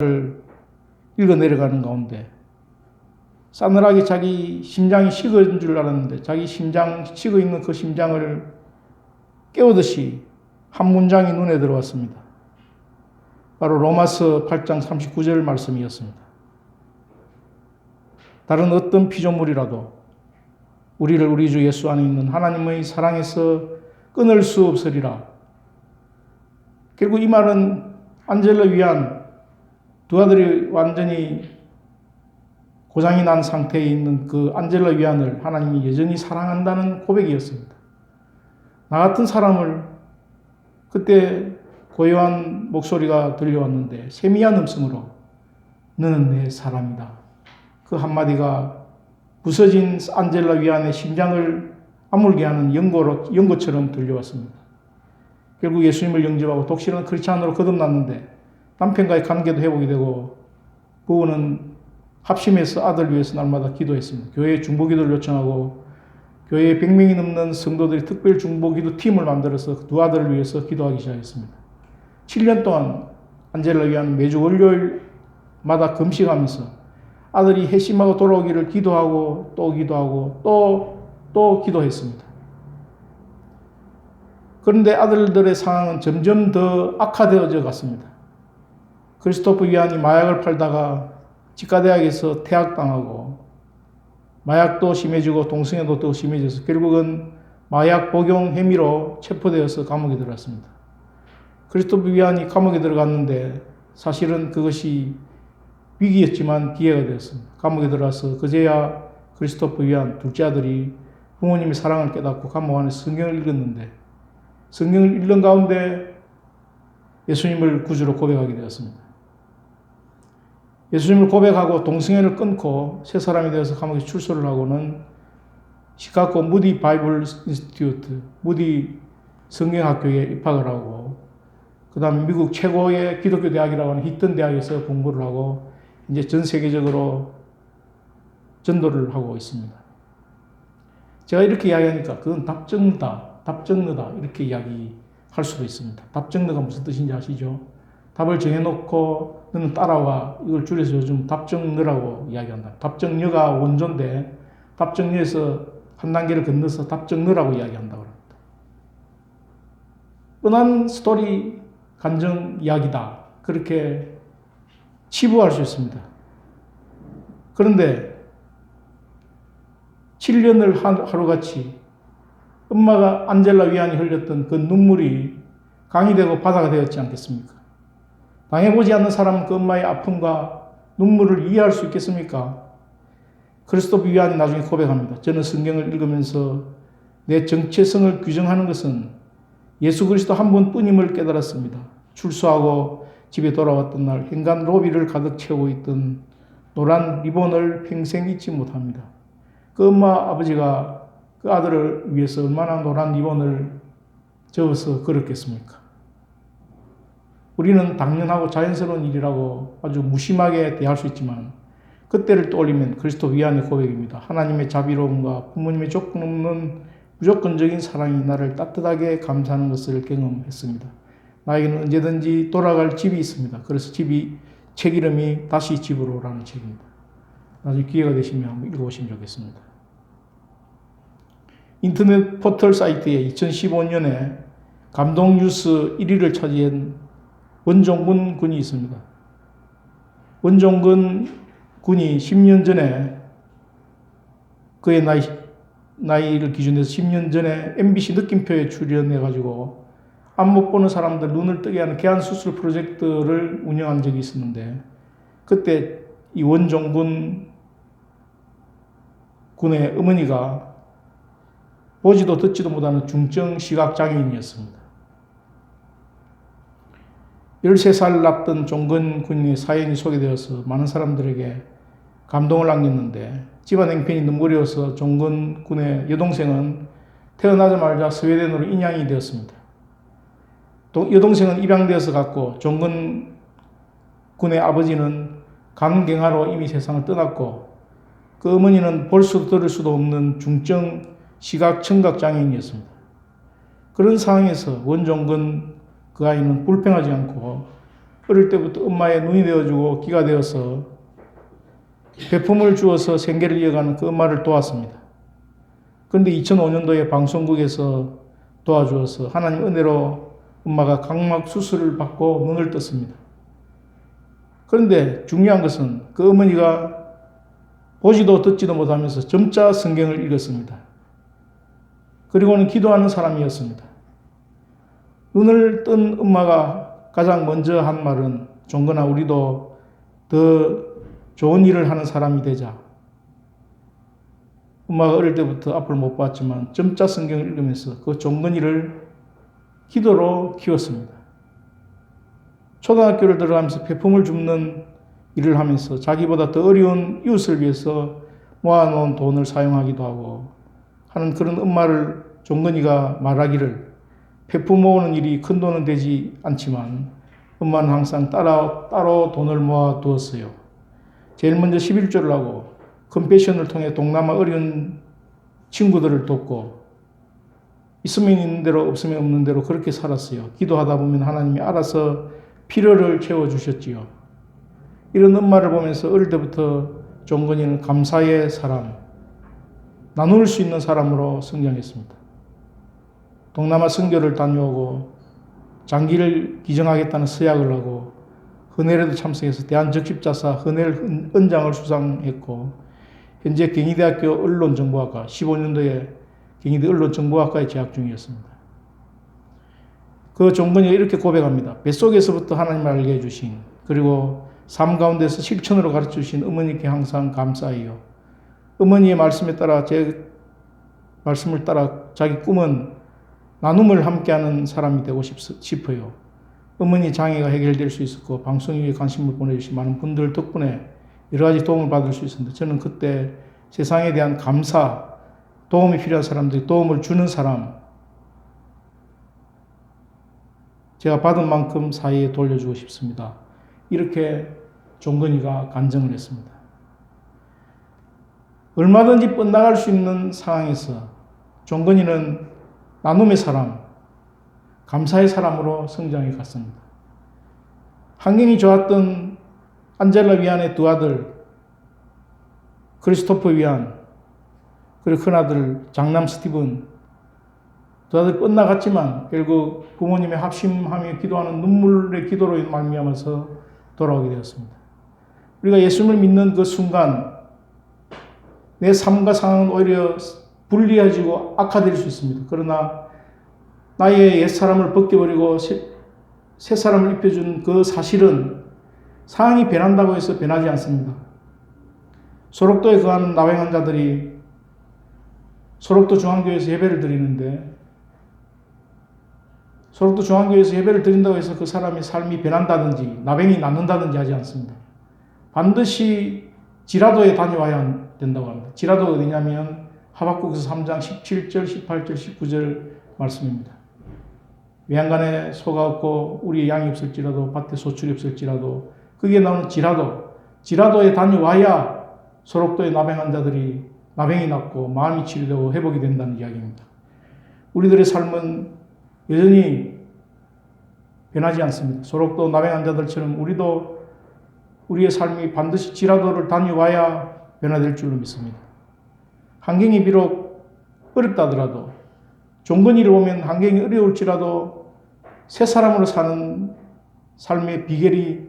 를 읽어 내려가는 가운데 싸늘하게 자기 심장이 식은 줄 알았는데 자기 심장 식어 있는 그 심장을 깨우듯이 한 문장이 눈에 들어왔습니다. 바로 로마서 8장 39절 말씀이었습니다. 다른 어떤 피조물이라도 우리를 우리 주 예수 안에 있는 하나님의 사랑에서 끊을 수 없으리라. 결국 이 말은 안젤라 위안 두 아들이 완전히 고장이 난 상태에 있는 그 안젤라 위안을 하나님이 여전히 사랑한다는 고백이었습니다. 나 같은 사람을 그때 고요한 목소리가 들려왔는데 세미한 음성으로 너는 내 사람이다. 그 한마디가 부서진 안젤라 위안의 심장을 아물게 하는 연고처럼 들려왔습니다. 결국 예수님을 영접하고 독실한 크리스찬으로 거듭났는데 남편과의 관계도 회복이 되고 부부는 합심해서 아들 위해서 날마다 기도했습니다. 교회에 중보기도를 요청하고 교회에 100명이 넘는 성도들이 특별 중보기도 팀을 만들어서 두 아들을 위해서 기도하기 시작했습니다. 7년 동안 안젤라 위안 매주 월요일마다 금식하면서 아들이 회심하고 돌아오기를 기도하고 또 기도하고 또 기도했습니다. 그런데 아들들의 상황은 점점 더 악화되어져 갔습니다. 크리스토프 위안이 마약을 팔다가 치과대학에서 퇴학당하고 마약도 심해지고 동성애도 더 심해져서 결국은 마약 복용 혐의로 체포되어서 감옥에 들어갔습니다. 크리스토프 위안이 감옥에 들어갔는데 사실은 그것이 위기였지만 기회가 되었습니다. 감옥에 들어가서 그제야 크리스토프 위안 둘째 아들이 부모님의 사랑을 깨닫고 감옥 안에서 성경을 읽었는데 성경을 읽는 가운데 예수님을 구주로 고백하게 되었습니다. 예수님을 고백하고 동성애를 끊고 새 사람이 되어서 감옥에 출소를 하고는 시카고 무디 바이블 인스티튜트, 무디 성경학교에 입학을 하고 그 다음에 미국 최고의 기독교 대학이라고 하는 히튼 대학에서 공부를 하고 이제 전 세계적으로 전도를 하고 있습니다. 제가 이렇게 이야기하니까 그건 답정너다 이렇게 이야기할 수도 있습니다. 답정너가 무슨 뜻인지 아시죠? 답을 정해놓고 너는 따라와 이걸 줄여서 요즘 답정너라고 이야기한다. 답정너가 원조인데 답정너에서 한 단계를 건너서 답정너라고 이야기한다고 합니다. 뻔한 스토리 간증 이야기다. 그렇게 치부할 수 있습니다. 그런데 7년을 하루같이 엄마가 안젤라 위안이 흘렸던 그 눈물이 강이 되고 바다가 되었지 않겠습니까? 당해보지 않는 사람은 그 엄마의 아픔과 눈물을 이해할 수 있겠습니까? 크리스토프 위안이 나중에 고백합니다. 저는 성경을 읽으면서 내 정체성을 규정하는 것은 예수 그리스도 한 분뿐임을 깨달았습니다. 출소하고 집에 돌아왔던 날 현관 로비를 가득 채우고 있던 노란 리본을 평생 잊지 못합니다. 그 엄마 아버지가 그 아들을 위해서 얼마나 노란 리본을 접어서 걸었겠습니까? 우리는 당연하고 자연스러운 일이라고 아주 무심하게 대할 수 있지만 그때를 떠올리면 크리스토프 위안의 고백입니다. 하나님의 자비로움과 부모님의 조건 없는 무조건적인 사랑이 나를 따뜻하게 감싸는 것을 경험했습니다. 나에게는 언제든지 돌아갈 집이 있습니다. 그래서 책 이름이 다시 집으로라는 책입니다. 나중에 기회가 되시면 한번 읽어보시면 좋겠습니다. 인터넷 포털 사이트에 2015년에 감동 뉴스 1위를 차지한 원종근 군이 있습니다. 원종근 군이 10년 전에 그의 나이를 기준해서 10년 전에 MBC 느낌표에 출연해가지고 앞 못 보는 사람들 눈을 뜨게 하는 개안 수술 프로젝트를 운영한 적이 있었는데 그때 이 원종근 군의 어머니가 보지도 듣지도 못하는 중증 시각장애인이었습니다. 13살 낳던 종근 군의 사연이 소개되어서 많은 사람들에게 감동을 안겼는데 집안 형편이 너무 어려워서 종근 군의 여동생은 태어나자마자 스웨덴으로 인양이 되었습니다. 여동생은 입양되어서 갔고 종근 군의 아버지는 간경화로 이미 세상을 떠났고 그 어머니는 볼 수도 들을 수도 없는 중증 시각 청각 장애인이었습니다. 그런 상황에서 원종근 그 아이는 불평하지 않고 어릴 때부터 엄마의 눈이 되어주고 귀가 되어서 배품을 주어서 생계를 이어가는 그 엄마를 도왔습니다. 그런데 2005년도에 방송국에서 도와주어서 하나님 은혜로 엄마가 각막 수술을 받고 눈을 떴습니다. 그런데 중요한 것은 그 어머니가 보지도 듣지도 못하면서 점자 성경을 읽었습니다. 그리고는 기도하는 사람이었습니다. 눈을 뜬 엄마가 가장 먼저 한 말은 종건아 우리도 더 좋은 일을 하는 사람이 되자. 엄마가 어릴 때부터 앞을 못 봤지만 점자 성경을 읽으면서 그 종건이를 기도로 키웠습니다. 초등학교를 들어가면서 폐품을 줍는 일을 하면서 자기보다 더 어려운 이웃을 위해서 모아놓은 돈을 사용하기도 하고 하는 그런 엄마를 종건이가 말하기를 폐품 모으는 일이 큰 돈은 되지 않지만 엄마는 항상 따로 돈을 모아 두었어요. 제일 먼저 11조를 하고 컴패션을 통해 동남아 어려운 친구들을 돕고 있으면 있는 대로 없으면 없는 대로 그렇게 살았어요. 기도하다 보면 하나님이 알아서 필요를 채워주셨지요. 이런 엄마를 보면서 어릴 때부터 종건이는 감사의 사람, 나눌 수 있는 사람으로 성장했습니다. 동남아 선교를 다녀오고 장기를 기증하겠다는 서약을 하고 헌혈에도 참석해서 대한적십자사 헌혈 은장을 수상했고 현재 경희대학교 언론정보학과 15년도에 경희대 언론정보학과에 재학 중이었습니다. 그 종건이가 이렇게 고백합니다. 뱃속에서부터 하나님을 알게 해주신 그리고 삶 가운데서 실천으로 가르쳐주신 어머니께 항상 감사해요. 어머니의 말씀에 따라 제 말씀을 따라 자기 꿈은 나눔을 함께하는 사람이 되고 싶어요. 어머니 장애가 해결될 수 있었고 방송에 관심을 보내주신 많은 분들 덕분에 여러 가지 도움을 받을 수 있었는데 저는 그때 세상에 대한 감사, 도움이 필요한 사람들이 도움을 주는 사람, 제가 받은 만큼 사회에 돌려주고 싶습니다. 이렇게 종건이가 간증을 했습니다. 얼마든지 뻗나갈 수 있는 상황에서 종건이는 나눔의 사람, 감사의 사람으로 성장해 갔습니다. 환경이 좋았던 안젤라 위안의 두 아들, 크리스토퍼 위안, 그리고 큰아들 장남 스티븐, 두 아들 뻗나갔지만 결국 부모님의 합심하며 기도하는 눈물의 기도로 말미암아서 돌아오게 되었습니다. 우리가 예수님을 믿는 그 순간 내 삶과 상황은 오히려 불리해지고 악화될 수 있습니다. 그러나 나의 옛사람을 벗겨버리고 새사람을 입혀준 그 사실은 상황이 변한다고 해서 변하지 않습니다. 소록도에 거하는 나병 환자들이 소록도 중앙교회에서 예배를 드리는데 소록도 중앙교회에서 예배를 드린다고 해서 그 사람의 삶이 변한다든지 나병이 낫는다든지 하지 않습니다. 반드시 지라도에 다녀와야 된다고 합니다. 지라도가 어디냐면 하박국에서 3장 17절, 18절, 19절 말씀입니다. 외양간에 소가 없고 우리의 양이 없을지라도 밭에 소출이 없을지라도 거기에 나오는 지라도에 다녀와야 소록도의 나병 환자들이 나병이 낫고 마음이 치료되고 회복이 된다는 이야기입니다. 우리들의 삶은 여전히 변하지 않습니다. 소록도 나병 환자들처럼 우리도 우리의 삶이 반드시 지라도를 다녀와야 변화될 줄로 믿습니다. 환경이 비록 어렵다 하더라도 종건이를 보면 환경이 어려울지라도 새 사람으로 사는 삶의 비결이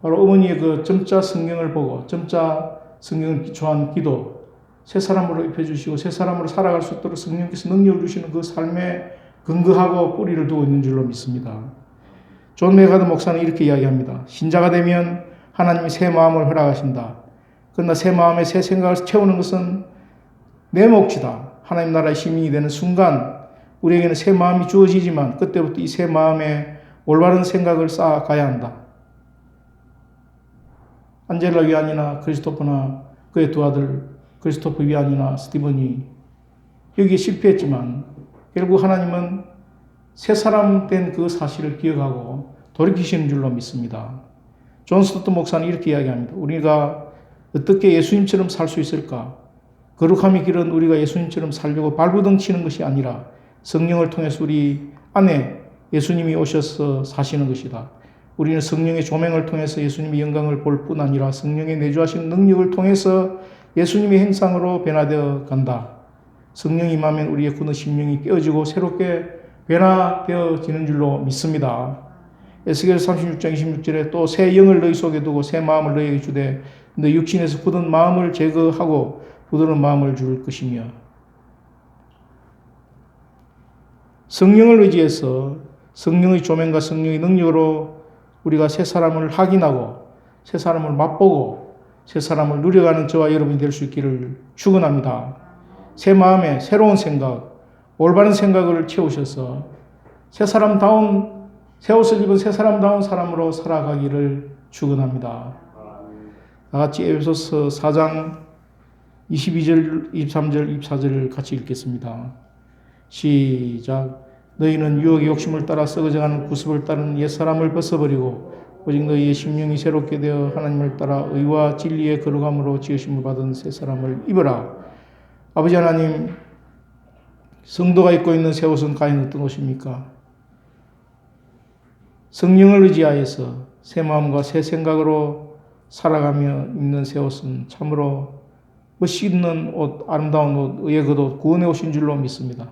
바로 어머니의 그 점자 성경을 보고 점자 성경을 기초한 기도, 새 사람으로 입혀주시고 새 사람으로 살아갈 수 있도록 성령께서 능력을 주시는 그 삶에 근거하고 뿌리를 두고 있는 줄로 믿습니다. 존 메가드 목사는 이렇게 이야기합니다. 신자가 되면 하나님이 새 마음을 허락하신다. 그러나 새 마음에 새 생각을 채우는 것은 내 몫이다. 하나님 나라의 시민이 되는 순간 우리에게는 새 마음이 주어지지만 그때부터 이 새 마음에 올바른 생각을 쌓아가야 한다. 안젤라 위안이나 크리스토퍼나 그의 두 아들 크리스토퍼 위안이나 스티븐이 여기에 실패했지만 결국 하나님은 새 사람 된 그 사실을 기억하고 돌이키시는 줄로 믿습니다. 존 스토트 목사는 이렇게 이야기합니다. 우리가 어떻게 예수님처럼 살 수 있을까? 거룩함의 길은 우리가 예수님처럼 살려고 발부둥 치는 것이 아니라 성령을 통해서 우리 안에 예수님이 오셔서 사시는 것이다. 우리는 성령의 조명을 통해서 예수님의 영광을 볼 뿐 아니라 성령의 내주하신 능력을 통해서 예수님의 형상으로 변화되어 간다. 성령이 임하면 우리의 굳은 심령이 깨어지고 새롭게 변화되어지는 줄로 믿습니다. 에스겔 36장 26절에 또 새 영을 너희 속에 두고 새 마음을 너희에게 주되 너 육신에서 굳은 마음을 제거하고 부드러운 마음을 줄 것이며, 성령을 의지해서 성령의 조명과 성령의 능력으로 우리가 새 사람을 확인하고 새 사람을 맛보고 새 사람을 누려가는 저와 여러분이 될 수 있기를 축원합니다. 새 마음에 새로운 생각, 올바른 생각을 채우셔서 새 사람다운, 새 옷을 입은 새 사람다운 사람으로 살아가기를 축원합니다. 다같이 에베소서 4장 22절, 23절, 24절을 같이 읽겠습니다. 시작. 너희는 유혹의 욕심을 따라 썩어져가는 구습을 따르는 옛사람을 벗어버리고 오직 너희의 심령이 새롭게 되어 하나님을 따라 의와 진리의 거룩함으로 지으심을 받은 새 사람을 입어라. 아버지 하나님, 성도가 입고 있는 새 옷은 과연 어떤 옷입니까? 성령을 의지하여서 새 마음과 새 생각으로 살아가며 입는 새 옷은 참으로 멋있는 옷, 아름다운 옷, 의의 겉옷, 구원의 옷인 줄로 믿습니다.